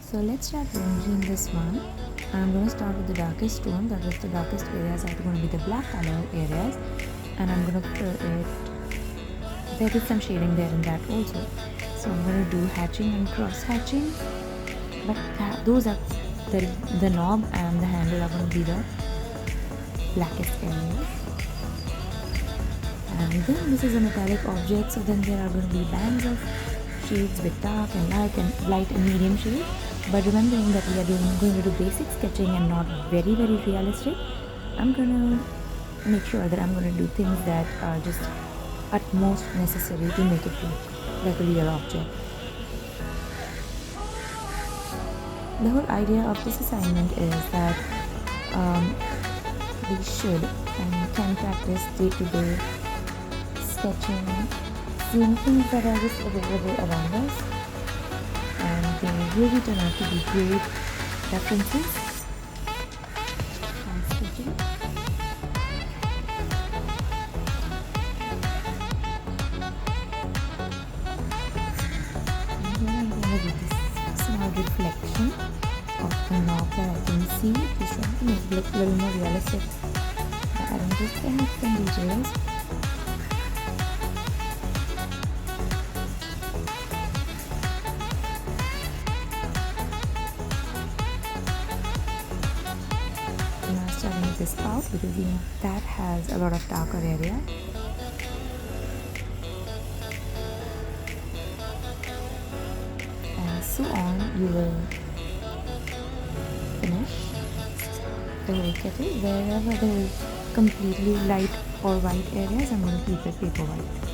So let's start arranging this one. I'm going to start with the darkest tone, that is the darkest areas are going to be the black color areas, and I'm going to fill it. There is some shading there in that also. So I'm going to do hatching and cross hatching, but those are the knob and the handle are going to be the blackest areas. And then this is a metallic object, so then there are going to be bands of shades with dark and light and medium shade. But remembering that we are going to do basic sketching and not very realistic, I'm going to make sure that I'm going to do things that are just utmost necessary to make it look like a real object. The whole idea of this assignment is that we should and can practice day-to-day sketching, seeing things that are just available around us, and they really turn out to be great references and sketching. And here I'm going to do this small reflection of the knob that I can see. Just trying to make it look a little more realistic. I don't just add some details. Starting with this spout, because that has a lot of darker area. And so on, you will finish the whole kettle. Wherever there is completely light or white areas, I'm going to keep it paper white.